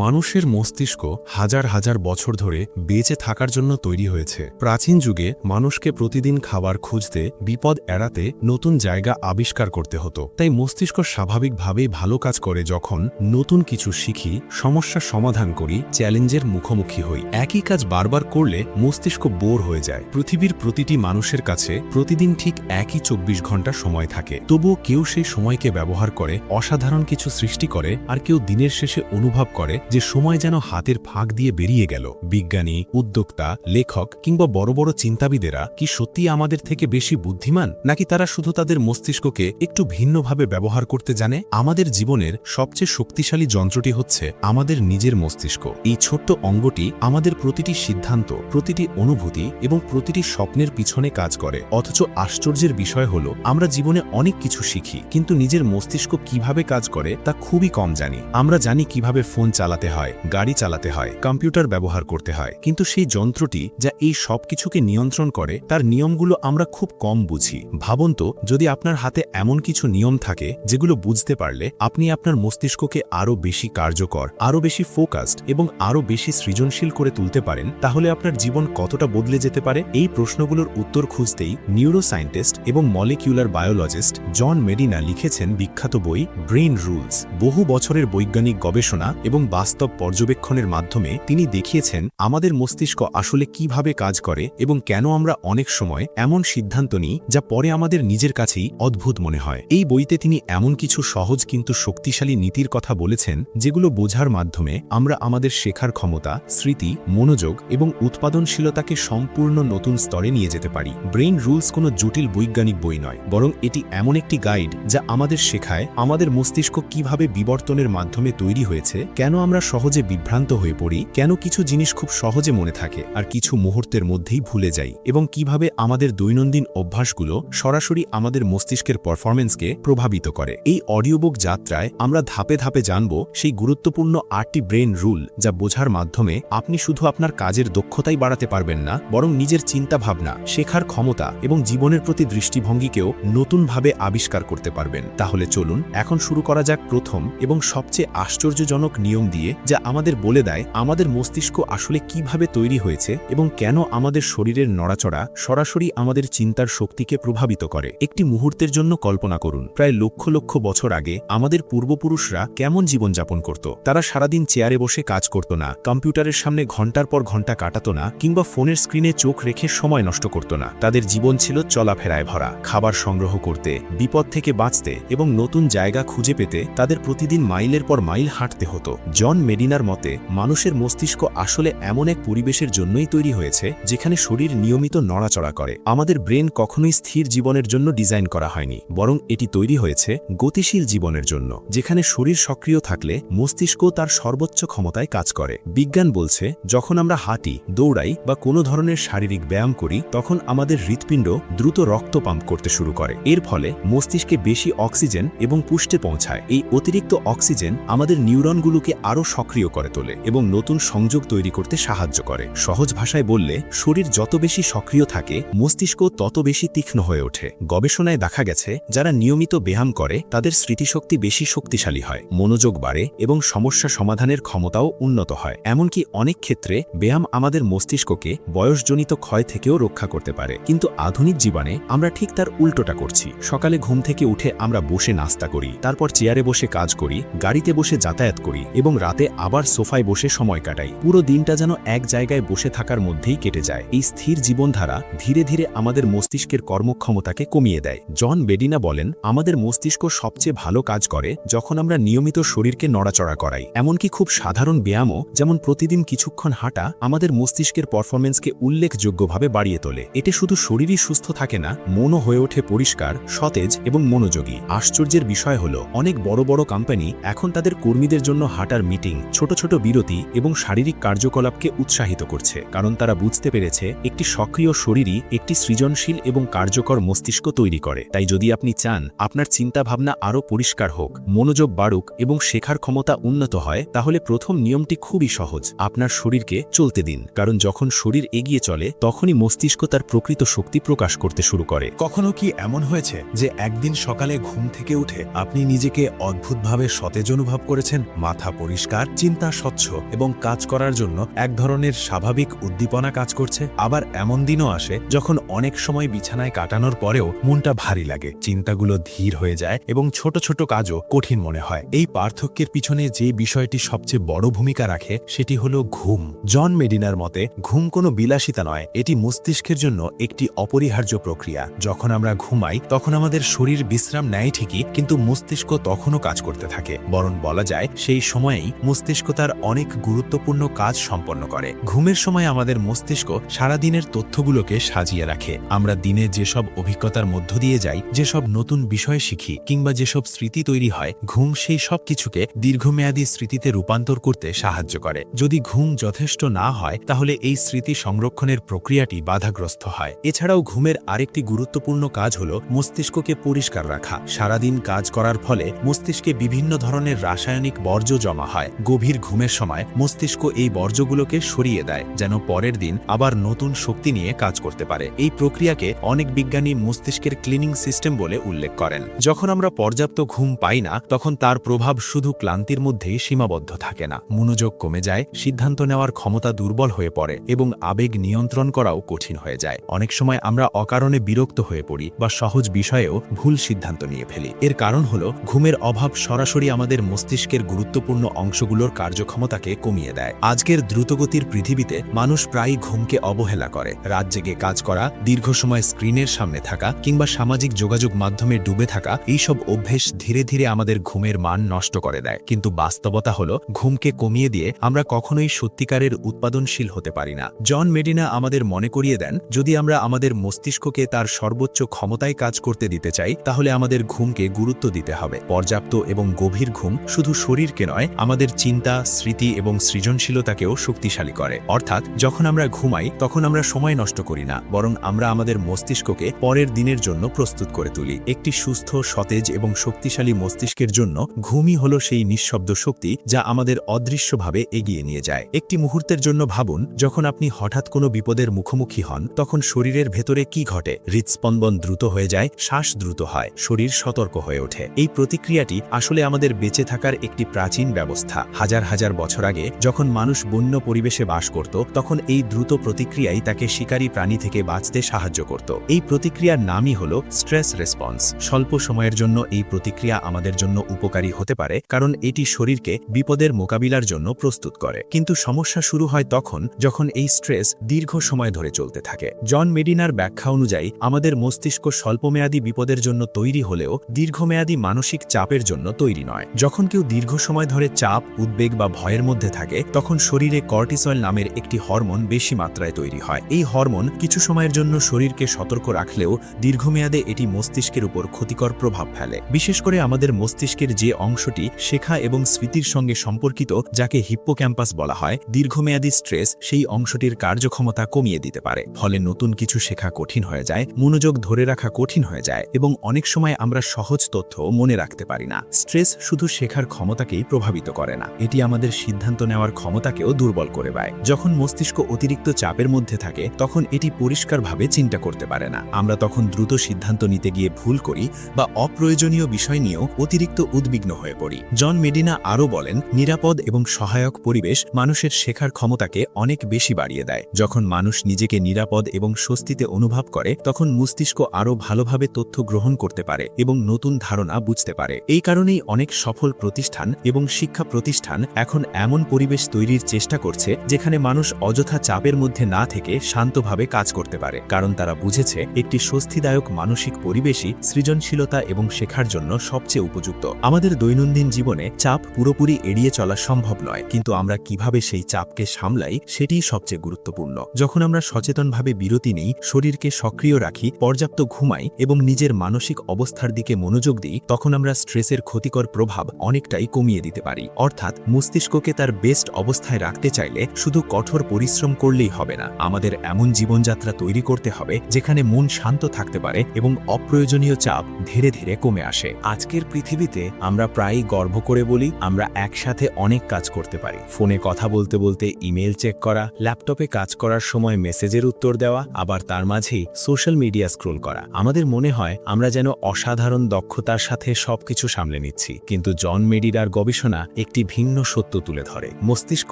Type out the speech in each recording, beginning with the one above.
মানুষের মস্তিষ্ক হাজার হাজার বছর ধরে বেঁচে থাকার জন্য তৈরি হয়েছে। প্রাচীন যুগে মানুষকে প্রতিদিন খাবার খুঁজতে, বিপদ এড়াতে নতুন জায়গা আবিষ্কার করতে হতো। তাই মস্তিষ্ক স্বাভাবিকভাবেই ভালো কাজ করে যখন নতুন কিছু শিখি, সমস্যার সমাধান করি, চ্যালেঞ্জের মুখোমুখি হই। একই কাজ বারবার করলে মস্তিষ্ক বোর হয়ে যায়। পৃথিবীর প্রতিটি মানুষের কাছে প্রতিদিন ঠিক একই ২৪ ঘন্টা সময় থাকে। তবুও কেউ সেই সময়কে ব্যবহার করে অসাধারণ কিছু সৃষ্টি করে, আর কেউ দিনের শেষে অনুভব করে যে সময় যেন হাতের ফাঁক দিয়ে বেরিয়ে গেল। বিজ্ঞানী, উদ্যোক্তা, লেখক কিংবা বড় বড় চিন্তাবিদেরা কি সত্যি আমাদের থেকে বেশি বুদ্ধিমান, নাকি তারা শুধু তাদের মস্তিষ্ককে একটু ভিন্নভাবে ব্যবহার করতে জানে? আমাদের জীবনের সবচেয়ে শক্তিশালী যন্ত্রটি হচ্ছে আমাদের নিজের মস্তিষ্ক। এই ছোট্ট অঙ্গটি আমাদের প্রতিটি সিদ্ধান্ত, প্রতিটি অনুভূতি এবং প্রতিটি স্বপ্নের পিছনে কাজ করে। অথচ আশ্চর্যের বিষয় হল, আমরা জীবনে অনেক কিছু শিখি, কিন্তু নিজের মস্তিষ্ক কিভাবে কাজ করে তা খুবই কম জানি। আমরা জানি কিভাবে ফোন চালাতে হয়, গাড়ি চালাতে হয়, কম্পিউটার ব্যবহার করতে হয়, কিন্তু সেই যন্ত্রটি যা এই সব কিছুকে নিয়ন্ত্রণ করে তার নিয়মগুলো আমরা খুব কম বুঝি। ভাবুন তো, যদি আপনার হাতে এমন কিছু নিয়ম থাকে যেগুলো বুঝতে পারলে আপনি আপনার মস্তিষ্ককে আরও বেশি কার্যকর, আরও বেশি ফোকাসড এবং আরও বেশি সৃজনশীল করে তুলতে পারেন, তাহলে আপনার জীবন কতটা বদলে যেতে পারে? এই প্রশ্নগুলোর উত্তর খুঁজতেই নিউরোসায়েন্টিস্ট এবং মলিকিউলার বায়োলজিস্ট জন মেডিনা লিখেছেন বিখ্যাত বই ব্রেইন রুলস। বহু বছরের বৈজ্ঞানিক গবেষণা এবং বাস্তব পর্যবেক্ষণের মাধ্যমে তিনি দেখিয়েছেন আমাদের মস্তিষ্ক আসলে কিভাবে কাজ করে এবং কেন আমরা অনেক সময় এমন সিদ্ধান্ত নিই যা পরে আমাদের নিজের কাছেই অদ্ভুত মনে হয়। এই বইতে তিনি এমন কিছু সহজ কিন্তু শক্তিশালী নীতির কথা বলেছেন যেগুলো বোঝার মাধ্যমে আমরা আমাদের শেখার ক্ষমতা, স্মৃতি, মনোযোগ এবং উৎপাদনশীলতাকে সম্পূর্ণ নতুন স্তরে নিয়ে যেতে পারি। ব্রেইন রুলস কোনো জটিল বৈজ্ঞানিক বই নয়, বরং এটি এমন একটি গাইড যা আমাদের শেখায় আমাদের মস্তিষ্ক কিভাবে বিবর্তনের মাধ্যমে তৈরি হয়েছে, কেন আমরা সহজে বিভ্রান্ত হয়ে পড়ি, কেন কিছু জিনিস খুব সহজে মনে থাকে আর কিছু মুহূর্তের মধ্যেই ভুলে যাই, এবং কিভাবে আমাদের দৈনন্দিন অভ্যাসগুলো সরাসরি আমাদের মস্তিষ্কের পারফরম্যান্সকে প্রভাবিত করে। এই অডিওবুক যাত্রায় আমরা ধাপে ধাপে জানব সেই গুরুত্বপূর্ণ ৮টি ব্রেইন রুল যা বোঝার মাধ্যমে আপনি শুধু আপনার কাজের দক্ষতাই বাড়াতে পারবেন না, বরং নিজের চিন্তাভাবনা, শেখার ক্ষমতা এবং জীবনের প্রতি দৃষ্টিভঙ্গিকেও নতুনভাবে আবিষ্কার করতে পারবেন। তাহলে চলুন এখন শুরু করা যাক প্রথম এবং সবচেয়ে আশ্চর্যজনক নিয়ম দিয়ে, যা আমাদের বলে দেয় আমাদের মস্তিষ্ক আসলে কিভাবে তৈরি হয়েছে এবং কেন আমাদের শরীরের নড়াচড়া সরাসরি আমাদের চিন্তার শক্তিকে প্রভাবিত করে। একটি মুহূর্তের জন্য কল্পনা করুন, প্রায় লক্ষ লক্ষ বছর আগে আমাদের পূর্বপুরুষরা কেমন জীবনযাপন করত। তারা সারাদিন চেয়ারে বসে কাজ করত না, কম্পিউটারের সামনে ঘন্টার পর ঘন্টা কাটাত না, কিংবা ফোনের স্ক্রিনে চোখ রেখে সময় নষ্ট করত না। তাদের জীবন ছিল চলাফেরায় ভরা। খাবার সংগ্রহ করতে, বিপদ থেকে বাঁচতে এবং নতুন জায়গা খুঁজে পেতে তাদের প্রতিদিন মাইলের পর মাইল হাঁটতে হতো। জন মেডিনার মতে মানুষের মস্তিষ্ক আসলে এমন এক পরিবেশের জন্যই তৈরি হয়েছে যেখানে শরীর নিয়মিত নড়াচড়া করে। আমাদের ব্রেন কখনোই স্থির জীবনের জন্য ডিজাইন করা হয়নি, বরং এটি তৈরি হয়েছে গতিশীল জীবনের জন্য, যেখানে শরীর সক্রিয় থাকলে মস্তিষ্ক তার সর্বোচ্চ ক্ষমতায় কাজ করে। বিজ্ঞান বলছে যখন আমরা হাঁটি, দৌড়াই বা কোনো ধরনের শারীরিক ব্যায়াম করি, তখন আমাদের হৃৎপিণ্ড দ্রুত রক্ত পাম্প করতে শুরু করে। এর ফলে মস্তিষ্কে বেশি অক্সিজেন এবং পুষ্টি পৌঁছায়। এই অতিরিক্ত অক্সিজেন আমাদের নিউরনগুলোকে আরও সক্রিয় করে তোলে এবং নতুন সংযোগ তৈরি করতে সাহায্য করে। সহজ ভাষায় বললে, শরীর যত বেশি সক্রিয় থাকে, মস্তিষ্ক তত বেশি তীক্ষ্ণ হয়ে ওঠে। গবেষণায় দেখা গেছে যারা নিয়মিত ব্যায়াম করে তাদের স্মৃতিশক্তি বেশি শক্তিশালী হয়, মনোযোগ বাড়ে এবং সমস্যা সমাধানের ক্ষমতাও উন্নত হয়। এমনকি অনেক ক্ষেত্রে ব্যায়াম আমাদের মস্তিষ্ককে বয়সজনিত ক্ষয় থেকেও রক্ষা করতে পারে। কিন্তু আধুনিক জীবনে আমরা ঠিক তার উল্টোটা করছি। সকালে ঘুম থেকে উঠে আমরা বসে নাস্তা করি, তারপর চেয়ারে বসে কাজ করি, গাড়িতে বসে যাতায়াত করি এবং রাতে আবার সোফায় বসে সময় কাটাই। পুরো দিনটা যেন এক জায়গায় বসে থাকার মধ্যেই কেটে যায়। এই স্থির জীবনধারা ধীরে ধীরে আমাদের মস্তিষ্কের কর্মক্ষমতাকে কমিয়ে দেয়। জন মেডিনা বলেন, আমাদের মস্তিষ্ক সবচেয়ে ভালো কাজ করে যখন আমরা নিয়মিত শরীরকে নড়াচড়া করাই। এমনকি খুব সাধারণ ব্যায়ামও, যেমন প্রতিদিন কিছুক্ষণ হাঁটা, আমাদের মস্তিষ্কের পারফরম্যান্সকে উল্লেখযোগ্যভাবে বাড়িয়ে তোলে। এতে শুধু শরীরই সুস্থ থাকে না, মনও হয়ে ওঠে পরিষ্কার, সতেজ এবং মনোযোগী। আশ্চর্যের বিষয় হল, অনেক বড় বড় কোম্পানি এখন তাদের কর্মীদের জন্য হাঁটার মিটিং, ছোট ছোট বিরতি এবং শারীরিক কার্যকলাপকে উৎসাহিত করছে, কারণ তারা বুঝতে পেরেছে একটি সক্রিয় শরীরই একটি সৃজনশীল এবং কার্যকর মস্তিষ্ক তৈরি করে। তাই যদি আপনি চান আপনার চিন্তাভাবনা আরও পরিষ্কার হোক, মনোযোগ বাড়ুক এবং শেখার ক্ষমতা উন্নত হয়, তাহলে প্রথম নিয়মটি খুবই সহজ। আপনার শরীরকে চলতে দিন, কারণ যখন শরীর এগিয়ে চলে তখনই মস্তিষ্ক তার প্রকৃত শক্তি প্রকাশ করতে শুরু করে। কখনো কি এমন হয়েছে যে একদিন সকালে ঘুম থেকে উঠে আপনি নিজেকে অদ্ভুতভাবে সতেজ অনুভব করেছেন? মাথা পরিষ্কার, পরিষ্কার, চিন্তা স্বচ্ছ এবং কাজ করার জন্য এক ধরনের স্বাভাবিক উদ্দীপনা কাজ করছে। আবার এমন দিনও আসে যখন অনেক সময় বিছানায় কাটানোর পরেও মনটা ভারী লাগে, চিন্তাগুলো ধীর হয়ে যায় এবং ছোট ছোট কাজও কঠিন মনে হয়। এই পার্থক্যের পিছনে যে বিষয়টি সবচেয়ে বড় ভূমিকা রাখে সেটি হলো ঘুম। জন মেডিনার মতে ঘুম কোনো বিলাসিতা নয়, এটি মস্তিষ্কের জন্য একটি অপরিহার্য প্রক্রিয়া। যখন আমরা ঘুমাই তখন আমাদের শরীর বিশ্রাম নেয় ঠিকই, কিন্তু মস্তিষ্ক তখনও কাজ করতে থাকে। বরং বলা যায় সেই সময়েই মস্তিষ্ক তার অনেক গুরুত্বপূর্ণ কাজ সম্পন্ন করে। ঘুমের সময় আমাদের মস্তিষ্ক সারাদিনের তথ্যগুলোকে সাজিয়ে রাখে। আমরা দিনে যেসব অভিজ্ঞতার মধ্য দিয়ে যাই, যেসব নতুন বিষয় শিখি কিংবা যেসব স্মৃতি তৈরি হয়, ঘুম সেই সব কিছুকে দীর্ঘমেয়াদী স্মৃতিতে রূপান্তর করতে সাহায্য করে। যদি ঘুম যথেষ্ট না হয় তাহলে এই স্মৃতি সংরক্ষণের প্রক্রিয়াটি বাধাগ্রস্ত হয়। এছাড়াও ঘুমের আরেকটি গুরুত্বপূর্ণ কাজ হল মস্তিষ্ককে পরিষ্কার রাখা। সারাদিন কাজ করার ফলে মস্তিষ্কে বিভিন্ন ধরনের রাসায়নিক বর্জ্য জমা হয়। গভীর ঘুমের সময় মস্তিষ্ক এই বর্জ্যগুলোকে সরিয়ে দেয়, যেন পরের দিন আবার নতুন শক্তি নিয়ে কাজ করতে পারে। এই প্রক্রিয়াকে অনেক বিজ্ঞানী মস্তিষ্কের ক্লিনিং সিস্টেম বলে উল্লেখ করেন। যখন আমরা পর্যাপ্ত ঘুম পাই না তখন তার প্রভাব শুধু ক্লান্তির মধ্যেই সীমাবদ্ধ থাকে না। মনোযোগ কমে যায়, সিদ্ধান্ত নেওয়ার ক্ষমতা দুর্বল হয়ে পড়ে এবং আবেগ নিয়ন্ত্রণ করাও কঠিন হয়ে যায়। অনেক সময় আমরা অকারণে বিরক্ত হয়ে পড়ি বা সহজ বিষয়েও ভুল সিদ্ধান্ত নিয়ে ফেলি। এর কারণ হলো ঘুমের অভাব সরাসরি আমাদের মস্তিষ্কের গুরুত্বপূর্ণ অংশগুলোর কার্যক্ষমতাকে কমিয়ে দেয়। আজকের দ্রুতগতির পৃথিবীতে মানুষ প্রায়ই ঘুমকে অবহেলা করে। রাত জেগে কাজ করা, দীর্ঘ সময় স্ক্রিনের সামনে থাকা কিংবা সামাজিক যোগাযোগ মাধ্যমে ডুবে থাকা, এইসব অভ্যেস ধীরে ধীরে আমাদের ঘুমের মান নষ্ট করে দেয়। কিন্তু বাস্তবতা হলো ঘুমকে কমিয়ে দিয়ে আমরা কখনোই সত্যিকারের উৎপাদনশীল হতে পারি না। জন মেডিনা আমাদের মনে করিয়ে দেন, যদি আমরা আমাদের মস্তিষ্ককে তার সর্বোচ্চ ক্ষমতায় কাজ করতে দিতে চাই তাহলে আমাদের ঘুমকে গুরুত্ব দিতে হবে। পর্যাপ্ত এবং গভীর ঘুম শুধু শরীরকে নয়, আমাদের চিন্তা, স্মৃতি এবং সৃজনশীলতাকেও শক্তিশালী করে। অর্থাৎ যখন আমরা ঘুমাই তখন আমরা সময় নষ্ট করি না, বরং আমরা আমাদের মস্তিষ্ককে পরের দিনের জন্য প্রস্তুত করে তুলি। একটি সুস্থ, সতেজ এবং শক্তিশালী মস্তিষ্কের জন্য ঘুমই হলো সেই নিঃশব্দ শক্তি যা আমাদের অদৃশ্যভাবে এগিয়ে নিয়ে যায়। একটি মুহূর্তের জন্য ভাবুন, যখন আপনি হঠাৎ কোনো বিপদের মুখোমুখি হন তখন শরীরের ভেতরে কি ঘটে? হৃদস্পন্দন দ্রুত হয়ে যায়, শ্বাস দ্রুত হয়, শরীর সতর্ক হয়ে ওঠে। এই প্রতিক্রিয়াটি আসলে আমাদের বেঁচে থাকার একটি প্রাচীন ব্যবস্থা। হাজার হাজার বছর আগে যখন মানুষ বন্য পরিবেশে বাস করত তখন এই দ্রুত প্রতিক্রিয়াই তাকে শিকারী প্রাণী থেকে বাঁচতে সাহায্য করত। এই প্রতিক্রিয়ার নামই হলো স্ট্রেস রেসপন্স। স্বল্প সময়ের জন্য এই প্রতিক্রিয়া আমাদের জন্য উপকারী হতে পারে, কারণ এটি শরীরকে বিপদের মোকাবিলার জন্য প্রস্তুত করে। কিন্তু সমস্যা শুরু হয় তখন যখন এই স্ট্রেস দীর্ঘ সময় ধরে চলতে থাকে। জন মেডিনার ব্যাখ্যা অনুযায়ী আমাদের মস্তিষ্ক স্বল্পমেয়াদী বিপদের জন্য তৈরি হলেও দীর্ঘমেয়াদী মানসিক চাপের জন্য তৈরি নয়। যখন কেউ দীর্ঘ সময় ধরে চাপ, উদ্বেগ বা ভয়ের মধ্যে থাকে তখন শরীরে কর্টিসল নামের একটি হরমোন বেশি মাত্রায় তৈরি হয়। এই হরমোন কিছু সময়ের জন্য শরীরকে সতর্ক রাখলেও দীর্ঘমেয়াদে এটি মস্তিষ্কের উপর ক্ষতিকর প্রভাব ফেলে। বিশেষ করে আমাদের মস্তিষ্কের যে অংশটি শেখা এবং স্মৃতির সঙ্গে সম্পর্কিত, যাকে হিপ্পোক্যাম্পাস বলা হয়, দীর্ঘমেয়াদী স্ট্রেস সেই অংশটির কার্যক্ষমতা কমিয়ে দিতে পারে। ফলে নতুন কিছু শেখা কঠিন হয়ে যায়, মনোযোগ ধরে রাখা কঠিন হয়ে যায় এবং অনেক সময় আমরা সহজ তথ্য মনে রাখতে পারি না। স্ট্রেস শুধু শেখার ক্ষমতাকেই প্রভাবিত করে না, এটি আমাদের সিদ্ধান্ত নেওয়ার ক্ষমতাকেও দুর্বল করে দেয়। যখন মস্তিষ্ক অতিরিক্ত চাপের মধ্যে থাকে তখন এটি পরিষ্কারভাবে চিন্তা করতে পারে না। আমরা তখন দ্রুত সিদ্ধান্ত নিতে গিয়ে ভুল করি বা অপ্রয়োজনীয় বিষয় নিয়েও অতিরিক্ত উদ্বিগ্ন হয়ে পড়ি। জন মেডিনা আরও বলেন, নিরাপদ এবং সহায়ক পরিবেশ মানুষের শেখার ক্ষমতাকে অনেক বেশি বাড়িয়ে দেয়। যখন মানুষ নিজেকে নিরাপদ এবং স্বস্তিতে অনুভব করে তখন মস্তিষ্ক আরও ভালোভাবে তথ্য গ্রহণ করতে পারে এবং নতুন ধারণা বুঝতে পারে। এই কারণেই অনেক সফল প্রতিষ্ঠান এবং শিক্ষা প্রতিষ্ঠান এখন এমন পরিবেশ তৈরির চেষ্টা করছে যেখানে মানুষ অযথা চাপের মধ্যে না থেকে শান্তভাবে কাজ করতে পারে, কারণ তারা বুঝেছে একটি স্বস্তিদায়ক মানসিক পরিবেশই সৃজনশীলতা এবং শেখার জন্য সবচেয়ে উপযুক্ত। আমাদের দৈনন্দিন জীবনে চাপ পুরোপুরি এড়িয়ে চলা সম্ভব নয়, কিন্তু আমরা কিভাবে সেই চাপকে সামলাই সেটিই সবচেয়ে গুরুত্বপূর্ণ। যখন আমরা সচেতনভাবে বিরতি নেই, শরীরকে সক্রিয় রাখি, পর্যাপ্ত ঘুমাই এবং নিজের মানসিক অবস্থার দিকে মনোযোগ দিই, তখন আমরা স্ট্রেসের ক্ষতিকর প্রভাব অনেকটাই কমিয়ে দিতে পারি। অর্থাৎ মস্তিষ্ককে তার বেস্ট অবস্থায় রাখতে চাইলে শুধু কঠোর পরিশ্রম করলেই হবে না, আমাদের এমন জীবনযাত্রা তৈরি করতে হবে যেখানে মন শান্ত থাকতে পারে এবং অপ্রয়োজনীয় চাপ ধীরে ধীরে কমে আসে। আজকের পৃথিবীতে আমরা প্রায়ই গর্ব করে বলি আমরা একসাথে অনেক কাজ করতে পারি। ফোনে কথা বলতে বলতে ইমেল চেক করা, ল্যাপটপে কাজ করার সময় মেসেজের উত্তর দেওয়া, আবার তার মাঝেই সোশ্যাল মিডিয়া স্ক্রোল করা। আমাদের মনে হয় আমরা যেন অসাধারণ দক্ষতার সাথে সবকিছু সামলে নিচ্ছি, কিন্তু জন মেডিনার গবেষণা একটি একটি ভিন্ন সত্য তুলে ধরে। মস্তিষ্ক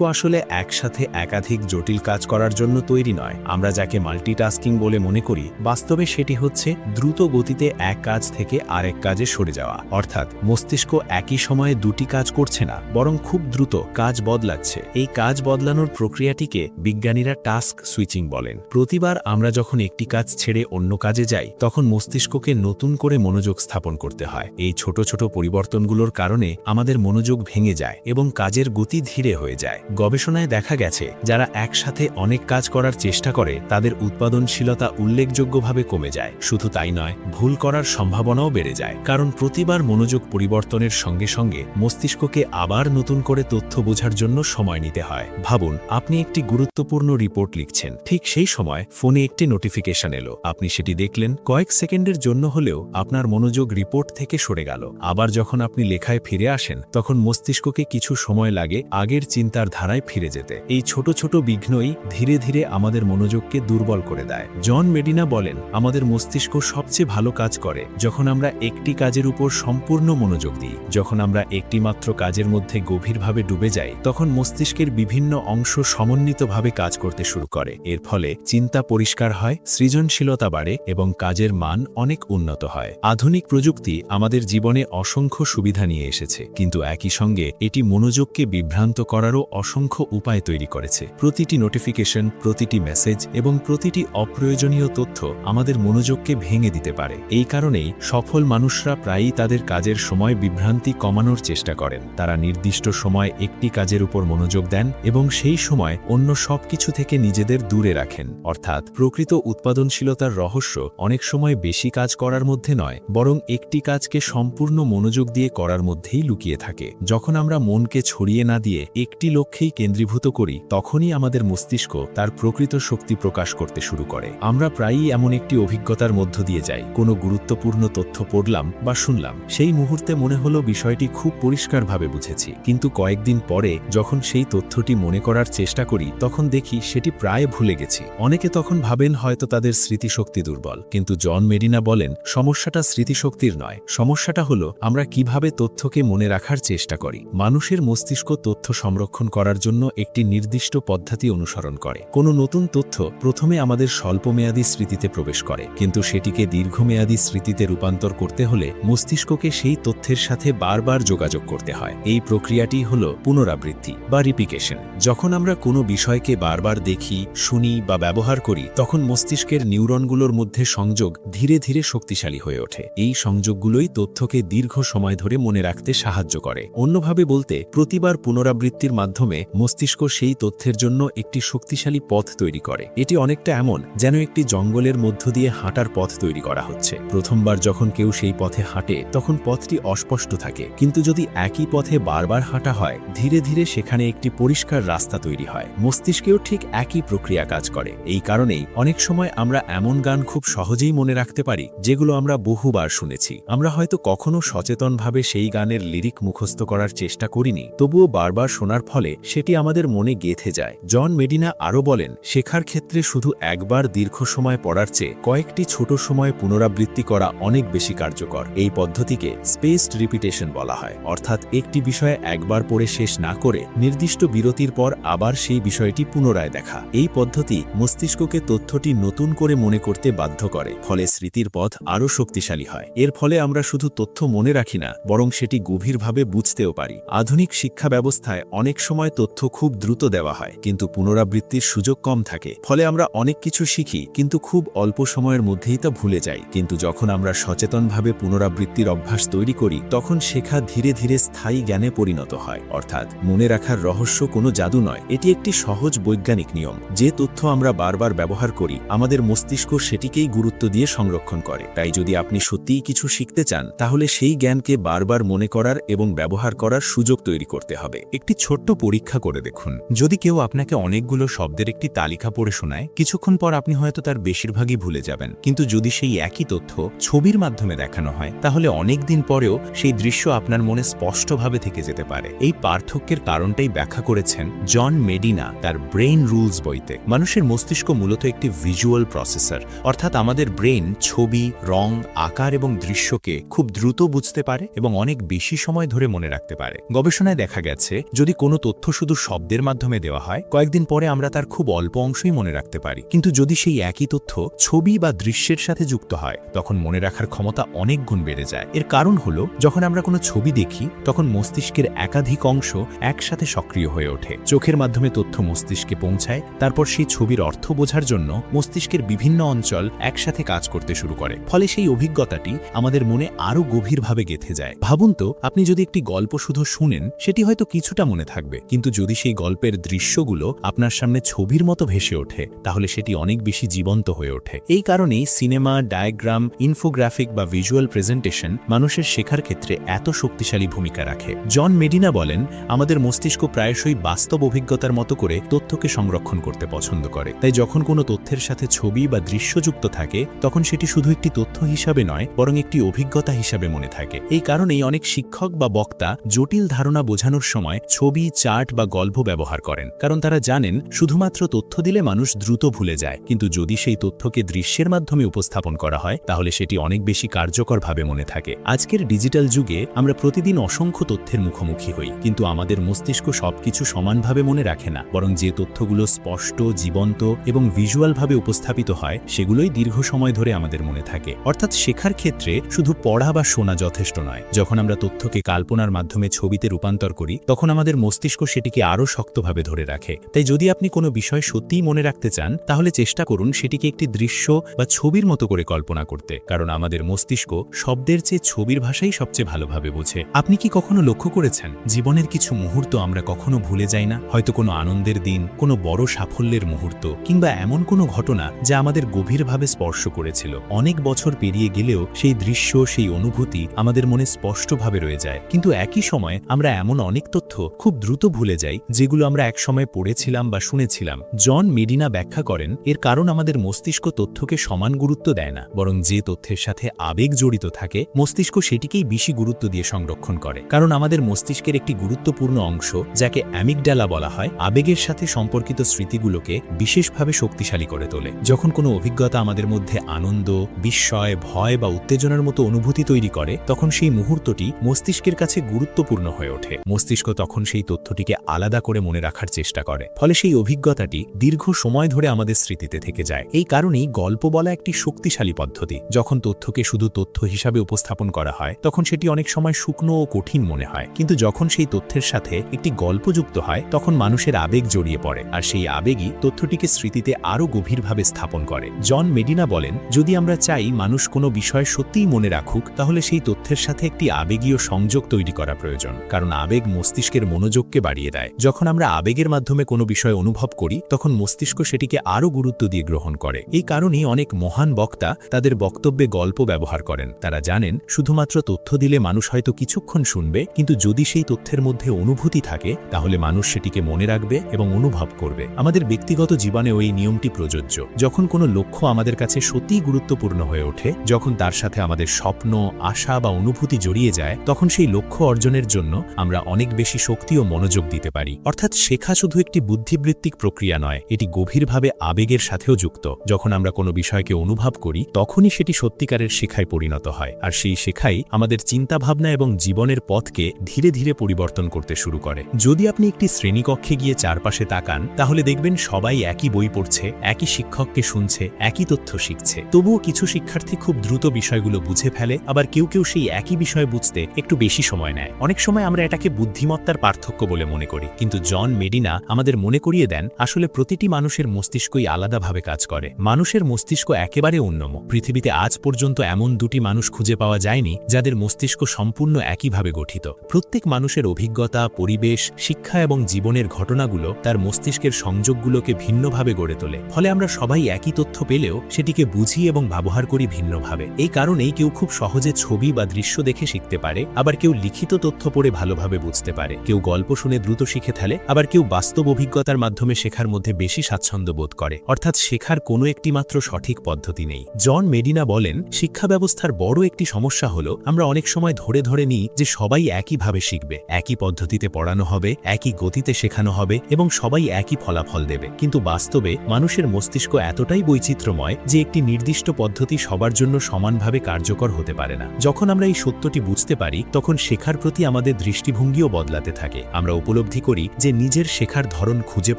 আসলে একসাথে একাধিক জটিল কাজ করার জন্য তৈরি নয়। আমরা যাকে মাল্টিটাস্কিং বলে মনে করি, বাস্তবে সেটি হচ্ছে দ্রুত গতিতে এক কাজ থেকে আরেক কাজে সরে যাওয়া। অর্থাৎ মস্তিষ্ক একই সময়ে দুটি কাজ করছে না, বরং খুব দ্রুত কাজ বদলাচ্ছে। এই কাজ বদলানোর প্রক্রিয়াটিকে বিজ্ঞানীরা টাস্ক সুইচিং বলেন। প্রতিবার আমরা যখন একটি কাজ ছেড়ে অন্য কাজে যাই, তখন মস্তিষ্ককে নতুন করে মনোযোগ স্থাপন করতে হয়। এই ছোট ছোট পরিবর্তনগুলোর কারণে আমাদের মনোযোগ ভেঙে যায় এবং কাজের গতি ধীরে হয়ে যায়। গবেষণায় দেখা গেছে, যারা একসাথে অনেক কাজ করার চেষ্টা করে তাদের উৎপাদনশীলতা উল্লেখযোগ্যভাবে কমে যায়। শুধু তাই নয়, ভুল করার সম্ভাবনাও বেড়ে যায়, কারণ প্রতিবার মনোযোগ পরিবর্তনের সঙ্গে সঙ্গে মস্তিষ্ককে আবার নতুন করে তথ্য বোঝার জন্য সময় নিতে হয়। ভাবুন, আপনি একটি গুরুত্বপূর্ণ রিপোর্ট লিখছেন, ঠিক সেই সময় ফোনে একটি নোটিফিকেশন এলো। আপনি সেটি দেখলেন, কয়েক সেকেন্ডের জন্য হলেও আপনার মনোযোগ রিপোর্ট থেকে সরে গেল। আবার যখন আপনি লেখায় ফিরে আসেন, তখন মস্তিষ্ককে কিছু সময় লাগে আগের চিন্তার ধারায় ফিরে যেতে। এই ছোট ছোট বিঘ্নই ধীরে ধীরে আমাদের মনোযোগকে দুর্বল করে দেয়। জন মেডিনা বলেন, আমাদের মস্তিষ্ক সবচেয়ে ভালো কাজ করে যখন আমরা একটি কাজের উপর সম্পূর্ণ মনোযোগ দিই। যখন আমরা একটি মাত্র কাজের মধ্যে গভীরভাবে ডুবে যাই, তখন মস্তিষ্কের বিভিন্ন অংশ সমন্বিতভাবে কাজ করতে শুরু করে। এর ফলে চিন্তা পরিষ্কার হয়, সৃজনশীলতা বাড়ে এবং কাজের মান অনেক উন্নত হয়। আধুনিক প্রযুক্তি আমাদের জীবনে অসংখ্য সুবিধা নিয়ে এসেছে, কিন্তু একই সঙ্গে এটি মনোযোগকে বিভ্রান্ত করারও অসংখ্য উপায় তৈরি করেছে। প্রতিটি নোটিফিকেশন, প্রতিটি মেসেজ এবং প্রতিটি অপ্রয়োজনীয় তথ্য আমাদের মনোযোগকে ভেঙে দিতে পারে। এই কারণেই সফল মানুষরা প্রায়ই তাদের কাজের সময় বিভ্রান্তি কমানোর চেষ্টা করেন। তারা নির্দিষ্ট সময় একটি কাজের উপর মনোযোগ দেন এবং সেই সময় অন্য সবকিছু থেকে নিজেদের দূরে রাখেন। অর্থাৎ প্রকৃত উৎপাদনশীলতার রহস্য অনেক সময় বেশি কাজ করার মধ্যে নয়, বরং একটি কাজকে সম্পূর্ণ মনোযোগ দিয়ে করার মধ্যেই লুকিয়ে থাকে। যখন আমরা মনকে ছড়িয়ে না দিয়ে একটি লক্ষ্যেই কেন্দ্রীভূত করি, তখনই আমাদের মস্তিষ্ক তার প্রকৃত শক্তি প্রকাশ করতে শুরু করে। আমরা প্রায়ই এমন একটি অভিজ্ঞতার মধ্য দিয়ে যাই, কোনো গুরুত্বপূর্ণ তথ্য পড়লাম বা শুনলাম, সেই মুহূর্তে মনে হলো বিষয়টি খুব পরিষ্কারভাবে বুঝেছি, কিন্তু কয়েকদিন পরে যখন সেই তথ্যটি মনে করার চেষ্টা করি, তখন দেখি সেটি প্রায় ভুলে গেছি। অনেকে তখন ভাবেন হয়তো তাদের স্মৃতিশক্তি দুর্বল, কিন্তু জন মেডিনা বলেন, সমস্যাটা স্মৃতিশক্তির নয়, সমস্যাটা হলো আমরা কিভাবে তথ্যকে মনে রাখার চেষ্টা করি। মানুষের মস্তিষ্ক তথ্য সংরক্ষণ করার জন্য একটি নির্দিষ্ট পদ্ধতি অনুসরণ করে। কোনো নতুন তথ্য প্রথমে আমাদের স্বল্পমেয়াদী স্মৃতিতে প্রবেশ করে, কিন্তু সেটিকে দীর্ঘমেয়াদী স্মৃতিতে রূপান্তর করতে হলে মস্তিষ্ককে সেই তথ্যের সাথে বারবার যোগাযোগ করতে হয়। এই প্রক্রিয়াটি হল পুনরাবৃত্তি বা রিপিকেশন। যখন আমরা কোনো বিষয়কে বারবার দেখি, শুনি বা ব্যবহার করি, তখন মস্তিষ্কের নিউরনগুলোর মধ্যে সংযোগ ধীরে ধীরে শক্তিশালী হয়ে ওঠে। এই সংযোগগুলোই তথ্যকে দীর্ঘ সময় ধরে মনে রাখতে সাহায্য করে। অন্যভাবে বলতে, প্রতিবার পুনরাবৃত্তির মাধ্যমে মস্তিষ্ক সেই তথ্যের জন্য একটি শক্তিশালী পথ তৈরি করে। এটি অনেকটা এমন যেন একটি জঙ্গলের মধ্য দিয়ে হাঁটার পথ তৈরি করা হচ্ছে। প্রথমবার যখন কেউ সেই পথে হাঁটে, তখন পথটি অস্পষ্ট থাকে, কিন্তু যদি একই পথে বারবার হাঁটা হয়, ধীরে ধীরে সেখানে একটি পরিষ্কার রাস্তা তৈরি হয়। মস্তিষ্কেও ঠিক একই প্রক্রিয়া কাজ করে। এই কারণেই অনেক সময় আমরা এমন গান খুব সহজেই মনে রাখতে পারি যেগুলো আমরা বহুবার শুনেছি। আমরা হয়তো কখনো সচেতনভাবে সেই গানের লিরিক মুখস্থ করার চেষ্টা করিনি, তবুও বারবার শোনার ফলে সেটি আমাদের মনে গেঁথে যায়। জন মেডিনা আরও বলেন, শেখার ক্ষেত্রে শুধু একবার দীর্ঘ সময় পড়ার চেয়ে কয়েকটি ছোট সময় পুনরাবৃত্তি করা অনেক বেশি কার্যকর। এই পদ্ধতিকে স্পেসড রিপিটেশন বলা হয়, অর্থাৎ একটি বিষয়ে একবার পড়ে শেষ না করে নির্দিষ্ট বিরতির পর আবার সেই বিষয়টি পুনরায় দেখা। এই পদ্ধতি মস্তিষ্ককে তথ্যটি নতুন করে মনে করতে বাধ্য করে, ফলে স্মৃতির পথ আরও শক্তিশালী হয়। এর ফলে আমরা শুধু তথ্য মনে রাখি না, বরং সেটি গভীরভাবে বুঝতেও পারি। আধুনিক শিক্ষা ব্যবস্থায় অনেক সময় তথ্য খুব দ্রুত দেওয়া হয়, কিন্তু পুনরাবৃত্তির সুযোগ কম থাকে। ফলে আমরা অনেক কিছু শিখি, কিন্তু খুব অল্প সময়ের মধ্যেই তা ভুলে যাই। কিন্তু যখন আমরা সচেতনভাবে পুনরাবৃত্তির অভ্যাস তৈরি করি, তখন শেখা ধীরে ধীরে স্থায়ী জ্ঞানে পরিণত হয়। অর্থাৎ মনে রাখার রহস্য কোনো জাদু নয়, এটি একটি সহজ বৈজ্ঞানিক নিয়ম। যে তথ্য আমরা বারবার ব্যবহার করি, আমাদের মস্তিষ্ক সেটিকেই গুরুত্ব দিয়ে সংরক্ষণ করে। তাই যদি আপনি সত্যিই কিছু শিখতে চান, তাহলে সেই জ্ঞানকে বারবার মনে করার এবং ব্যবহার করার সুযোগ তৈরি করতে হবে। একটি ছোট্ট পরীক্ষা করে দেখুন। যদি কেউ আপনাকে অনেকগুলো শব্দের একটি তালিকা পড়ে শোনায়, কিছুক্ষণ পর আপনি হয়তো তার বেশিরভাগই ভুলে যাবেন। কিন্তু যদি সেই একই তথ্য ছবির মাধ্যমে দেখানো হয়, তাহলে অনেক দিন পরেও সেই দৃশ্য আপনার মনে স্পষ্টভাবে থেকে যেতে পারে। এই পার্থক্যের কারণটাই ব্যাখ্যা করেছেন জন মেডিনা তার ব্রেইন রুলস বইতে। মানুষের মস্তিষ্ক মূলত একটি ভিজুয়াল প্রসেসর, অর্থাৎ আমাদের ব্রেন ছবি, রং, আকার এবং দৃশ্যকে খুব দ্রুত বুঝতে পারে এবং অনেক বেশি সময় ধরে মনে রাখতে পারে। গবেষণায় দেখা গেছে যদি কোনো তথ্য শুধু শব্দের মাধ্যমে দেওয়া হয় কয়েকদিন পরে আমরা তার খুব অল্প অংশই মনে রাখতে পারি, কিন্তু যদি সেই একই তথ্য ছবি বা দৃশ্যের সাথে যুক্ত হয় তখন মনে রাখার ক্ষমতা অনেক গুণ বেড়ে যায়। এর কারণ হলো যখন আমরা কোনো ছবি দেখি তখন মস্তিষ্কের একাধিক অংশ একসাথে সক্রিয় হয়ে ওঠে। চোখের মাধ্যমে তথ্য মস্তিষ্কে পৌঁছায়, তারপর সেই ছবির অর্থ বোঝার জন্য মস্তিষ্কের বিভিন্ন অঞ্চল একসাথে কাজ করতে শুরু করে, ফলে সেই অভিজ্ঞতাটি আমাদের মনে আরও গভীরভাবে গেঁথে যায়। ভাবুন তো, আপনি যদি একটি গল্প শুধু শুনেন সেটি হয়তো কিছুটা মনে থাকবে, কিন্তু যদি সেই গল্পের দৃশ্যগুলো আপনার সামনে ছবির মতো ভেসে ওঠে তাহলে সেটি অনেক বেশি জীবন্ত হয়ে ওঠে। এই কারণেই সিনেমা, ডায়াগ্রাম, ইনফোগ্রাফিক বা ভিজুয়াল প্রেজেন্টেশন মানুষের শেখার ক্ষেত্রে এত শক্তিশালী ভূমিকা রাখে। জন মেডিনা বলেন, আমাদের মস্তিষ্ক প্রায়শই বাস্তব অভিজ্ঞতার মতো করে তথ্যকে সংরক্ষণ করতে পছন্দ করে। তাই যখন কোনো তথ্যের সাথে ছবি বা দৃশ্য যুক্ত থাকে তখন সেটি শুধু একটি তথ্য হিসাবে নয় বরং একটি অভিজ্ঞতা হিসাবে মনে থাকে। এই কারণেই অনেক শিক্ষক বা বক্তা জটিল ধারণা বোঝানোর সময় ছবি, চার্ট বা গল্প ব্যবহার করেন, কারণ তারা জানেন শুধুমাত্র তথ্য দিলে মানুষ দ্রুত ভুলে যায়, কিন্তু যদি সেই তথ্যকে দৃশ্যের মাধ্যমে উপস্থাপন করা হয় তাহলে সেটি অনেক বেশি কার্যকরভাবে মনে থাকে। আজকের ডিজিটাল যুগে আমরা প্রতিদিন অসংখ্য তথ্যের মুখোমুখি হই, কিন্তু আমাদের মস্তিষ্ক সবকিছু সমানভাবে মনে রাখে না, বরং যে তথ্যগুলো স্পষ্ট, জীবন্ত এবং ভিজুয়ালভাবে উপস্থাপিত হয় সেগুলোই দীর্ঘ সময় ধরে আমাদের মনে থাকে। অর্থাৎ শেখার ক্ষেত্রে শুধু পড়া বা শোনা যথেষ্ট নয়। যখন আমরা তথ্যকে কাল্পনার মাধ্যমে ছবিতে রূপান্তর করি তখন আমাদের মস্তিষ্ক সেটিকে আরও শক্তভাবে ধরে রাখে। তাই যদি আপনি কোনো বিষয় সত্যিই মনে রাখতে চান তাহলে চেষ্টা করুন সেটিকে একটি দৃশ্য বা ছবির মতো করে কল্পনা করতে, কারণ আমাদের মস্তিষ্ক শব্দের চেয়ে ছবির ভাষাই সবচেয়ে ভালোভাবে বোঝে। আপনি কি কখনো লক্ষ্য করেছেন জীবনের কিছু মুহূর্ত আমরা কখনো ভুলে যাই না? হয়তো কোনো আনন্দের দিন, কোনো বড় সাফল্যের মুহূর্ত কিংবা এমন কোনো ঘটনা যা আমাদের গভীরভাবে স্পর্শ করেছিল। অনেক বছর পেরিয়ে গেলেও সেই দৃশ্য, সেই অনুভূতি আমাদের মনে স্পষ্টভাবে রয়ে যায়। কিন্তু একই সময় আমরা এমন অনেক তথ্য খুব দ্রুত ভুলে যাই যেগুলো আমরা একসময় পড়েছিলাম বা শুনেছিলাম। জন মেডিনা ব্যাখ্যা করেন, এর কারণ আমাদের মস্তিষ্ক তথ্যকে সমান গুরুত্ব দেয় না, বরং যে তথ্যের সাথে আবেগ জড়িত থাকে মস্তিষ্ক সেটিকেই বেশি গুরুত্ব দিয়ে সংরক্ষণ করে। কারণ আমাদের মস্তিষ্কের একটি গুরুত্বপূর্ণ অংশ যাকে অ্যামিগডালা বলা হয় আবেগের সাথে সম্পর্কিত স্মৃতিগুলোকে বিশেষভাবে শক্তিশালী করে তোলে। যখন কোনো অভিজ্ঞতা আমাদের মধ্যে আনন্দ, বিস্ময়, ভয় বা উত্তেজনার মতো অনুভূতি তৈরি করে তখন সেই মুহূর্তটি মস্তিষ্কের কাছে গুরুত্বপূর্ণ হয়ে ওঠে। মস্তিষ্ক তখন সেই তথ্যটিকে আলাদা করে মনে রাখার চেষ্টা করে, ফলে সেই অভিজ্ঞতাটি দীর্ঘ সময় ধরে আমাদের স্মৃতিতে থেকে যায়। এই কারণেই গল্প বলা একটি শক্তিশালী পদ্ধতি। যখন তথ্যকে শুধু তথ্য হিসাবে উপস্থাপন করা হয় তখন সেটি অনেক সময় শুকনো ও কঠিন মনে হয়, কিন্তু যখন সেই তথ্যের সাথে একটি গল্প যুক্ত হয় তখন মানুষের আবেগ জড়িয়ে পড়ে, আর সেই আবেগই তথ্যটিকে স্মৃতিতে আরও গভীরভাবে স্থাপন করে। জন মেডিনা বলেন, যদি আমরা চাই মানুষ কোনো বিষয় সত্যিই মনে রাখুক তাহলে সেই তথ্যের সাথে একটি আবেগীয় সংযোগ তৈরি করা প্রয়োজন, কারণ আবেগ মস্তিষ্কের মনোযোগকে বাড়িয়ে দেয়। যখন আমরা আবেগের মাধ্যমে কোনো বিষয় অনুভব করি তখন মস্তিষ্ক সেটিকে আরও গুরুত্ব দিয়ে গ্রহণ করে। এই কারণেই অনেক মহান বক্তা তাদের বক্তব্যে গল্প ব্যবহার করেন। তারা জানেন শুধুমাত্র তথ্য দিলে মানুষ হয়তো কিছুক্ষণ শুনবে, কিন্তু যদি সেই তথ্যের মধ্যে অনুভূতি থাকে তাহলে মানুষ সেটিকে মনে রাখবে এবং অনুভব করবে। আমাদের ব্যক্তিগত জীবনেও এই নিয়মটি প্রযোজ্য। যখন কোনো লক্ষ্য আমাদের কাছে সত্যিই গুরুত্বপূর্ণ হয়ে ওঠে, যখন তার সাথে আমাদের স্বপ্ন, আশা বা অনুভূতি জড়িয়ে যায় তখন সেই লক্ষ্য অর্জনের জন্য আমরা অনেক বেশি শক্তি ও মনোযোগ দিতে পারি। অর্থাৎ শেখা শুধু একটি বুদ্ধিবৃত্তিক প্রক্রিয়া নয়, এটি গভীরভাবে আবেগের সাথেও যুক্ত। যখন আমরা কোনো বিষয়কে অনুভব করি তখনই সেটি সত্যিকারের শেখায় পরিণত হয়, আর সেই শেখাই আমাদের চিন্তাভাবনা এবং জীবনের পথকে ধীরে ধীরে পরিবর্তন করতে শুরু করে। যদি আপনি একটি শ্রেণীকক্ষে গিয়ে চারপাশে তাকান তাহলে দেখবেন সবাই একই বই পড়ছে, একই শিক্ষককে শুনছে, একই তথ্য শিখছে। তবুও কিছু শিক্ষার্থী খুব দ্রুত বিষয়গুলো বুঝে ফেলে, আবার কেউ কেউ সেই একই বিষয় বুঝতে একটু বেশি সময় নেয়। অনেক সময় আমরা এটাকে বুদ্ধিমত্তার পার্থক্য বলে মনে করি, কিন্তু জন মেডিনা আমাদের মনে করিয়ে দেন আসলে প্রতিটি মানুষের মস্তিষ্কই আলাদাভাবে কাজ করে। মানুষের মস্তিষ্ক একেবারে অন্যম। পৃথিবীতে আজ পর্যন্ত এমন দুটি মানুষ খুঁজে পাওয়া যায়নি যাদের মস্তিষ্ক সম্পূর্ণ একইভাবে গঠিত। প্রত্যেক মানুষের অভিজ্ঞতা, পরিবেশ, শিক্ষা এবং জীবনের ঘটনাগুলো তার মস্তিষ্কের সংযোগগুলোকে ভিন্নভাবে গড়ে তোলে। ফলে আমরা সবাই একই তথ্য পেলেও সেটিকে বুঝি এবং ব্যবহার করি ভিন্নভাবে। এই কারণেই কেউ খুব সহজে ছবি বা দৃশ্য দেখে শিখতে পারে, আবার কেউ লিখিত তথ্য পড়ে ভালোভাবে বুঝতে পারে। কেউ গল্প শুনে দ্রুত শিখে ফেলে, আবার কেউ বাস্তব অভিজ্ঞতার মাধ্যমে শেখার মধ্যে বেশি স্বাচ্ছন্দ্য বোধ করে। অর্থাৎ শেখার কোনো একটি মাত্র সঠিক পদ্ধতি নেই। জন মেডিনা বলেন, শিক্ষা ব্যবস্থার বড় একটি সমস্যা হলো আমরা অনেক সময় ধরে ধরে নিই যে সবাই একইভাবে শিখবে, একই পদ্ধতিতে পড়ানো হবে, একই গতিতে শেখানো হবে এবং সবাই একই ফলাফল দেবে। কিন্তু বাস্তবে মানুষের মস্তিষ্ক এতটাই বৈচিত্র্যময় যে একটি নির্দিষ্ট পদ্ধতি সবার জন্য সমানভাবে কার্যকর হতে পারে না। যখন আমরা এই সত্যটি বুঝতে পারি তখন শেখার প্রতি আমাদের আমাদের দৃষ্টিভঙ্গিও বদলাতে থাকে। আমরা উপলব্ধি করি যে নিজের শেখার ধরন খুঁজে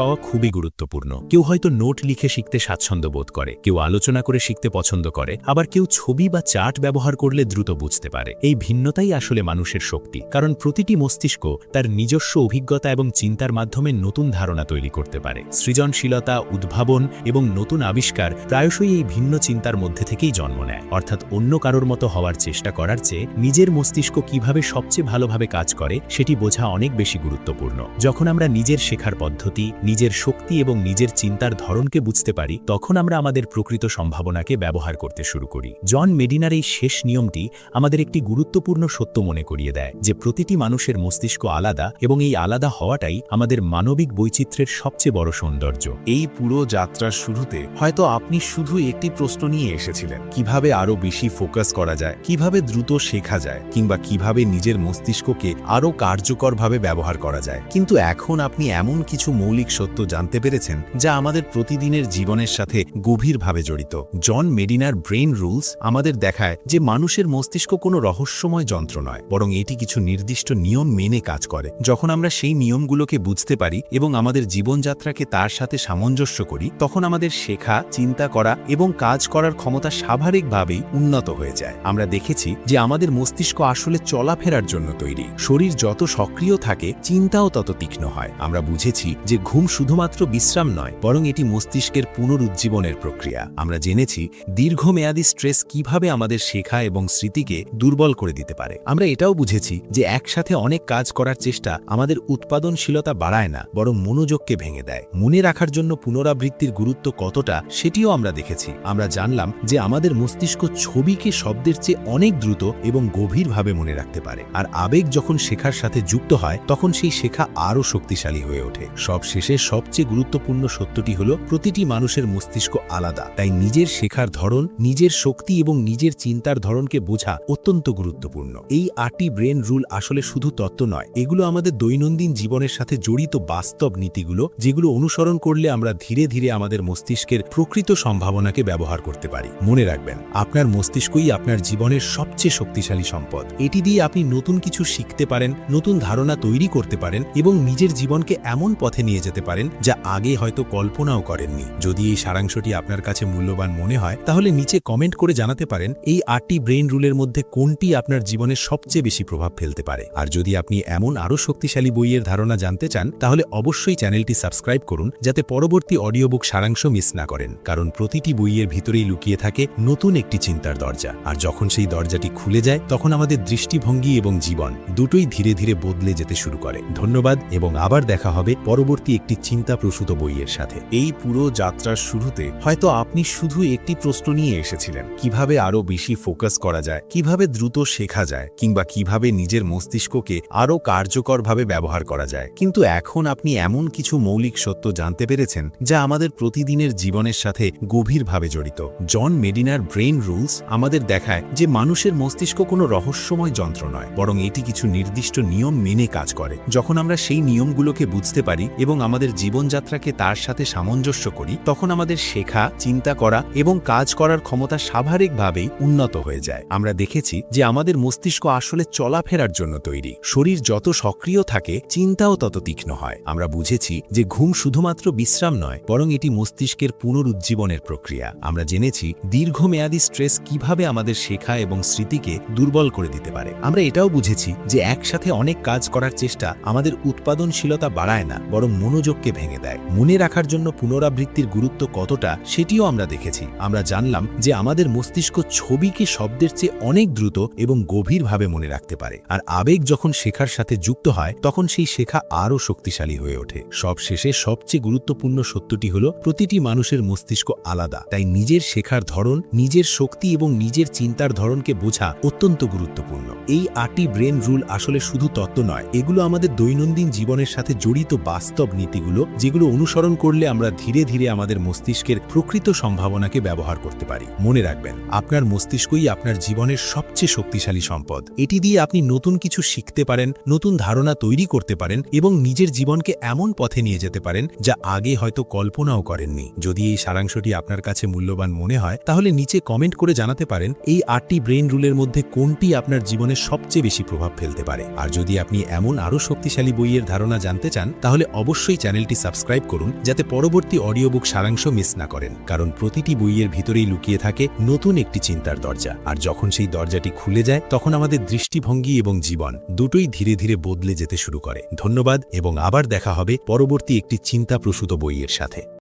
পাওয়া খুবই গুরুত্বপূর্ণ। কেউ হয়তো নোট লিখে শিখতে স্বাচ্ছন্দ্য বোধ করে, কেউ আলোচনা করে শিখতে পছন্দ করে, আবার কেউ ছবি বা চার্ট ব্যবহার করলে দ্রুত বুঝতে পারে। এই ভিন্নতাই আসলে মানুষের শক্তি, কারণ প্রতিটি মস্তিষ্ক তার নিজস্ব অভিজ্ঞতা এবং চিন্তার মাধ্যমে নতুন ধারণা তৈরি করতে পারে। সৃজনশীলতা, উদ্ভাবন এবং নতুন আবিষ্কার প্রায়শই এই ভিন্ন চিন্তার মধ্যে থেকেই জন্ম নেয়। অর্থাৎ অন্য কারোর মতো হওয়ার চেষ্টা করার চেয়ে নিজের মস্তিষ্ক কিভাবে সবচেয়ে ভালোভাবে কাজ করে সেটি বোঝা অনেক বেশি গুরুত্বপূর্ণ। যখন আমরা নিজের শেখার পদ্ধতি, নিজের শক্তি এবং নিজের চিন্তার ধরনকে বুঝতে পারি, তখন আমরা আমাদের প্রকৃত সম্ভাবনাকে ব্যবহার করতে শুরু করি। জন মেডিনার এই শেষ নিয়মটি আমাদের একটি গুরুত্বপূর্ণ সত্য মনে করিয়ে দেয় যে প্রতিটি মানুষের মস্তিষ্ক আলাদা এবং এই আলাদা হওয়াটাই আমাদের মানবিক বৈচিত্র্যের সবচেয়ে বড় সৌন্দর্য। এই পুরো যাত্রার শুরুতে হয়তো আপনি শুধু একটি প্রশ্ন নিয়ে এসেছিলেন, কিভাবে আরো বেশি ফোকাস করা যায়, কিভাবে দ্রুত শেখা যায়, কিংবা কিভাবে নিজের মস্তিষ্ককে আরো কার্যকরভাবে ব্যবহার করা যায়। কিন্তু এখন আপনি এমন কিছু মৌলিক সত্য জানতে পেরেছেন যা আমাদের প্রতিদিনের জীবনের সাথে গভীরভাবে জড়িত। জন মেডিনার ব্রেইন রুলস আমাদের দেখায় যে মানুষের মস্তিষ্ক কোনো রহস্যময় যন্ত্র নয়, বরং এটি কিছু নির্দিষ্ট নিয়ম মেনে কাজ করে। যখন আমরা সেই নিয়মগুলোকে বুঝতে পারি এবং আমাদের জীবনযাত্রাকে তার সাথে সামঞ্জস্য করি, তখন আমাদের শেখা, চিন্তা করা এবং কাজ করার ক্ষমতা স্বাভাবিকভাবেই উন্নত হয়ে যায়। আমরা দেখেছি যে আমাদের মস্তিষ্ক আসলে চলাফেরার জন্য তৈরি। শরীর যত সক্রিয় থাকে, চিন্তাও তত তীক্ষ্ণ হয়। আমরা বুঝেছি যে ঘুম শুধুমাত্র বিশ্রাম নয়, বরং এটি মস্তিষ্কের পুনরুজ্জীবনের প্রক্রিয়া। আমরা জেনেছি দীর্ঘমেয়াদী স্ট্রেস কিভাবে আমাদের শেখা এবং স্মৃতিকে দুর্বল করে দিতে পারে। আমরা এটাও বুঝেছি যে একসাথে অনেক কাজ করার চেষ্টা আমাদের উৎপাদনশীলতা বাড়ায় না, বরং মনোযোগকে ভেঙে দেয়। মনে রাখার জন্য পুনরাবৃত্তির গুরুত্ব কতটা সেটিও আমরা দেখেছি। আমরা জানলাম যে আমাদের মস্তিষ্ক ছবিকে শব্দের চেয়ে অনেক দ্রুত এবং গভীরভাবে মনে রাখতে পারে, আর আবেগ যখন শেখার সাথে যুক্ত হয় তখন সেই শেখা আরও শক্তিশালী হয়ে ওঠে। সবশেষে সবচেয়ে গুরুত্বপূর্ণ সত্যটি হল প্রতিটি মানুষের মস্তিষ্ক আলাদা, তাই নিজের শেখার ধরন, নিজের শক্তি এবং নিজের চিন্তার ধরনকে বোঝা অত্যন্ত গুরুত্বপূর্ণ। এই 8টি ব্রেন রুল আসলে শুধু তত্ত্ব নয়, এগুলো আমাদের দৈনন্দিন জীবনের সাথে জড়িত বাস্তব নীতিগুলো, যেগুলো অনুসরণ করলে আমরা ধীরে ধীরে আমাদের মস্তিষ্কের প্রকৃত সম্ভাবনাকে ব্যবহার করতে পারি। মনে রাখবেন, আপনার মস্তিষ্কই আপনার জীবনের সবচেয়ে শক্তিশালী সম্পদ। এটি দিয়ে আপনি নতুন কিছু শিখতে পারেন, নতুন ধারণা তৈরি করতে পারেন এবং নিজের জীবনকে এমন পথে নিয়ে যেতে পারেন যা আগে হয়তো কল্পনাও করেননি। যদি এই সারাংশটি আপনার কাছে মূল্যবান মনে হয়, তাহলে নিচে কমেন্ট করে জানাতে পারেন এই 8টি ব্রেন রুলের মধ্যে কোনটি আপনার জীবনে সবচেয়ে বেশি প্রভাব ফেলতে পারে। আর যদি আপনি এমন আরও শক্তিশালী বইয়ের ধারণা জানতে চান, তাহলে অবশ্যই চ্যানেলটি সাবস্ক্রাইব করুন যাতে পরবর্তী অডিও বুক সারাংশ মিস না করেন, কারণ প্রতিটি বইয়ের ভিতরেই লুকিয়ে থাকে নতুন একটি চিন্তার দরজা। আর যখন সেই দরজাটি খুলে যায়, তখন আমাদের দৃষ্টিভঙ্গি এবং জীবন দুটোই ধীরে ধীরে বদলে যেতে শুরু করে। ধন্যবাদ এবং আবার দেখা হবে পরবর্তী একটি চিন্তাপ্রসূত বইয়ের সাথে। এই পুরো যাত্রার শুরুতে হয়তো আপনি শুধু একটি প্রশ্ন নিয়ে এসেছিলেন, কিভাবে আরো বেশি ফোকাস করা যায়, কিভাবে দ্রুত শেখা যায়, কিংবা কিভাবে নিজের মস্তিষ্ককে আরো কার্যকরভাবে ব্যবহার করা যায়। কিন্তু এখন আপনি এমন কিছু মৌলিক সত্য জানতে পেরেছেন যা আমাদের প্রতিদিনের জীবনের সাথে গভীরভাবে জড়িত। জন মেডিনার ব্রেইন রুলস আমাদের দেখায় যে মানুষের মস্তিষ্ক কোনো রহস্যময় যন্ত্র নয়, বরং এটি কিছু নির্দিষ্ট নিয়ম মেনে কাজ করে। যখন আমরা সেই নিয়মগুলোকে বুঝতে পারি এবং আমাদের জীবনযাত্রাকে তার সাথে সামঞ্জস্য করি, তখন আমাদের শেখা, চিন্তা করা এবং কাজ করার ক্ষমতা স্বাভাবিকভাবেই উন্নত হয়ে যায়। আমরা দেখেছি যে আমাদের মস্তিষ্ক আসলে চলাফেরার জন্য তৈরি। শরীর যত সক্রিয় থাকে, চিন্তাও তত তীক্ষ্ণ হয়। আমরা বুঝেছি যে ঘুম শুধুমাত্র বিশ্রাম নয়, বরং এটি মস্তিষ্কের পুনরুজ্জীবনের প্রক্রিয়া। আমরা জেনেছি দীর্ঘমেয়াদী স্ট্রেস কিভাবে আমাদের শেখা এবং স্মৃতিকে দুর্বল করে দিতে পারে। আমরা এটাও বুঝেছি যে একসাথে অনেক কাজ করার চেষ্টা আমাদের উৎপাদনশীলতা বাড়ায় না, বরং মনোযোগকে ভেঙে দেয়। মনে রাখার জন্য পুনরাবৃত্তির গুরুত্ব কতটা সেটিও আমরা দেখেছি। আমরা জানলাম যে আমাদের মস্তিষ্ক ছবিকে শব্দের চেয়ে অনেক দ্রুত এবং গভীরভাবে মনে রাখতে পারে, আর আবেগ যখন শেখার সাথে যুক্ত হয় তখন সেই শেখা আরও শক্তিশালী হয়ে ওঠে। সবশেষে সবচেয়ে গুরুত্বপূর্ণ সত্যটি হল প্রতিটি মানুষের মস্তিষ্ক আলাদা, তাই নিজের শেখার ধরন, নিজের শক্তি এবং নিজের চিন্তার ধরনকে বোঝা অত্যন্ত গুরুত্বপূর্ণ। এই 8টি ব্রেন রুল আসলে শুধু তত্ত্ব নয়, এগুলো আমাদের দৈনন্দিন জীবনের সাথে জড়িত বাস্তব নীতিগুলো, যেগুলো অনুসরণ করলে আমরা ধীরে ধীরে আমাদের মস্তিষ্কের প্রকৃত সম্ভাবনাকে ব্যবহার করতে পারি। মনে রাখবেন, আপনার মস্তিষ্কই আপনার জীবনের সবচেয়ে শক্তিশালী সম্পদ। এটি দিয়ে আপনি নতুন কিছু শিখতে পারেন, নতুন ধারণা তৈরি করতে পারেন এবং নিজের জীবনকে এমন পথে নিয়ে যেতে পারেন যা আগে হয়তো কল্পনাও করেননি। যদি এই সারাংশটি আপনার কাছে মূল্যবান মনে হয়, তাহলে নিচে কমেন্ট করে জানাতে পারেন এই 8টি ব্রেন রুলের মধ্যে কোনটি আপনার জীবনে সবচেয়ে বেশি প্রভাব ফেলতে যেতে পারে। আর যদি আপনি এমন আরও শক্তিশালী বইয়ের ধারণা জানতে চান তাহলে অবশ্যই চ্যানেলটি সাবস্ক্রাইব করুন, যাতে পরবর্তী অডিও বুক সারাংশ মিস না করেন। কারণ প্রতিটি বইয়ের ভিতরেই লুকিয়ে থাকে নতুন একটি চিন্তার দরজা, আর যখন সেই দরজাটি খুলে যায় তখন আমাদের দৃষ্টিভঙ্গি এবং জীবন দুটোই ধীরে ধীরে বদলে যেতে শুরু করে। ধন্যবাদ এবং আবার দেখা হবে পরবর্তী একটি চিন্তাপ্রসূত বইয়ের সাথে।